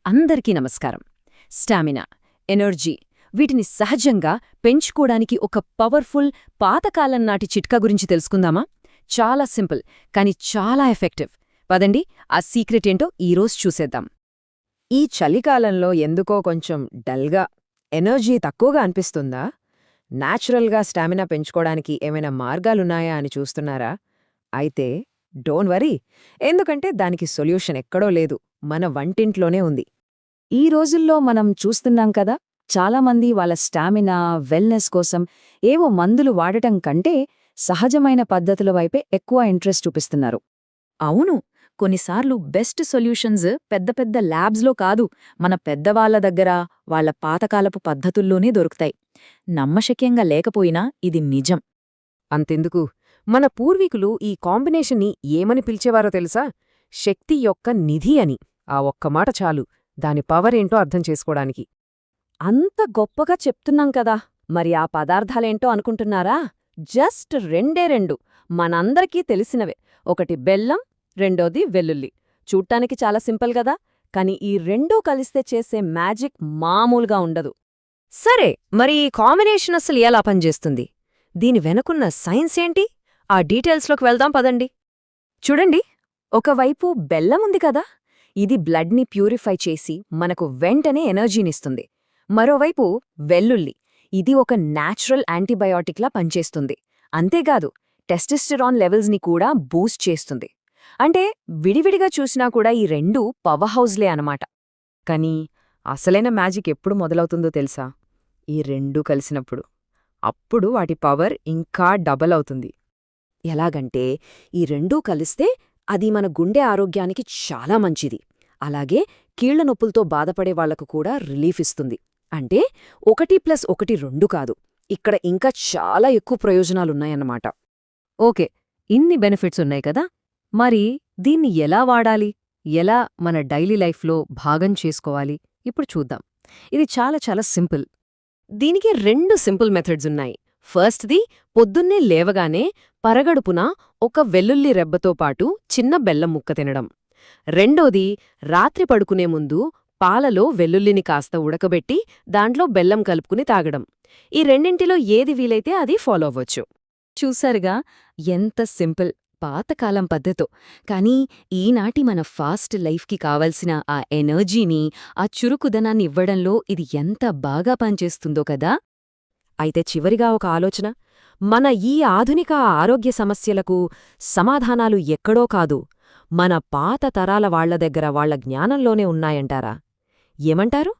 అందరికీ నమస్కారం. Stamina, energy వీటిని సహజంగా పెంచుకోడానికి ఒక పవర్ఫుల్ పాతకాలం నాటి చిట్కా గురించి తెలుసుకుందామా? చాలా సింపుల్, కానీ చాలా ఎఫెక్టివ్. పదండి, ఆ సీక్రెట్ ఏంటో ఈరోజు చూసేద్దాం. ఈ చలికాలంలో ఎందుకో కొంచెం డల్గా, ఎనర్జీ తక్కువగా అనిపిస్తుందా? న్యాచురల్గా స్టామినా పెంచుకోవడానికి ఏమైనా మార్గాలున్నాయా అని చూస్తున్నారా? అయితే డోంట్ వరీ, ఎందుకంటే దానికి సొల్యూషన్ ఎక్కడో లేదు, మన వంటింట్లోనే ఉంది. ఈ రోజుల్లో మనం చూస్తున్నాం కదా, చాలామంది వాళ్ళ స్టామినా, వెల్నెస్ కోసం ఏవో మందులు వాడటం కంటే సహజమైన పద్ధతుల వైపే ఎక్కువ ఇంట్రెస్ట్ చూపిస్తున్నారు. అవును, కొన్నిసార్లు బెస్ట్ సొల్యూషన్స్ పెద్ద పెద్ద ల్యాబ్స్లో కాదు, మన పెద్దవాళ్ల దగ్గర, వాళ్ల పాతకాలపు పద్ధతుల్లోనే దొరుకుతాయి. నమ్మశక్యంగా లేకపోయినా ఇది నిజం. అంతెందుకు, మన పూర్వీకులు ఈ కాంబినేషన్ని ఏమని పిలిచేవారో తెలుసా? శక్తి యొక్క నిధి అని. ఆ ఒక్క మాట చాలు దాని పవరేంటో అర్థం చేసుకోవడానికి. అంత గొప్పగా చెప్తున్నాం కదా, మరి ఆ పదార్థాలేంటో అనుకుంటున్నారా? జస్ట్ రెండు మనందరికీ తెలిసినవే. ఒకటి బెల్లం, రెండోది వెల్లుల్లి. చూడ్డానికి చాలా సింపుల్ గదా, కాని ఈ రెండూ కలిస్తే చేసే మ్యాజిక్ మామూలుగా ఉండదు. సరే, మరి ఈ కాంబినేషన్ అసలు ఎలా పనిచేస్తుంది? దీని వెనుకున్న సైన్స్ ఏంటి? ఆ డీటెయిల్స్లోకి వెళ్దాం పదండి. చూడండి, ఒకవైపు బెల్లం ఉంది కదా, ఇది బ్లడ్ని ప్యూరిఫై చేసి మనకు వెంటనే ఎనర్జీనిస్తుంది. మరోవైపు వెల్లుల్లి, ఇది ఒక న్యాచురల్ యాంటీబయాటిక్లా పనిచేస్తుంది. అంతేకాదు, టెస్టెస్టెరాన్ లెవెల్స్ని కూడా బూస్ట్ చేస్తుంది. అంటే విడివిడిగా చూసినా కూడా ఈ రెండూ పవర్ హౌస్లే అనమాట. కానీ అసలైన మ్యాజిక్ ఎప్పుడు మొదలవుతుందో తెలుసా? ఈ రెండూ కలిసినప్పుడు. అప్పుడు వాటి పవర్ ఇంకా డబల్ అవుతుంది. ఎలాగంటే, ఈ రెండూ కలిస్తే అది మన గుండె ఆరోగ్యానికి చాలా మంచిది. అలాగే కీళ్ల నొప్పులతో బాధపడే వాళ్లకు కూడా రిలీఫ్ ఇస్తుంది. అంటే 1+1 2 కాదు, ఇక్కడ ఇంకా చాలా ఎక్కువ ప్రయోజనాలున్నాయన్నమాట. ఓకే, ఇన్ని బెనిఫిట్స్ ఉన్నాయి కదా, మరి దీన్ని ఎలా వాడాలి? ఎలా మన డైలీ లైఫ్లో భాగం చేసుకోవాలి? ఇప్పుడు చూద్దాం. ఇది చాలా చాలా సింపుల్. దీనికి 2 సింపుల్ మెథడ్స్ ఉన్నాయి. ఫస్ట్ది, పొద్దున్నే లేవగానే పరగడుపున ఒక వెల్లుల్లి రెబ్బతో పాటు చిన్న బెల్లం ముక్క తినడం. రెండోది, రాత్రి పడుకునే ముందు పాలలో వెల్లుల్లిని కాస్త ఉడకబెట్టి దాంట్లో బెల్లం కలుపుకుని తాగడం. ఈ రెండింటిలో ఏది వీలైతే అది ఫాలో అవ్వచ్చు. చూసారుగా, ఎంత సింపుల్, పాతకాలం పద్ధతో. కానీ ఈనాటి మన ఫాస్ట్ లైఫ్కి కావలసిన ఆ ఎనర్జీని, ఆ చురుకుదనాన్ని ఇవ్వడంలో ఇది ఎంత బాగా పనిచేస్తుందో కదా. అయితే చివరిగా ఒక ఆలోచన, మన ఈ ఆధునిక ఆరోగ్య సమస్యలకు సమాధానాలు ఎక్కడో కాదు, మన పాత తరాల వాళ్ల దగ్గర వాళ్ల జ్ఞానంలోనే ఉన్నాయంటారా? ఏమంటారు?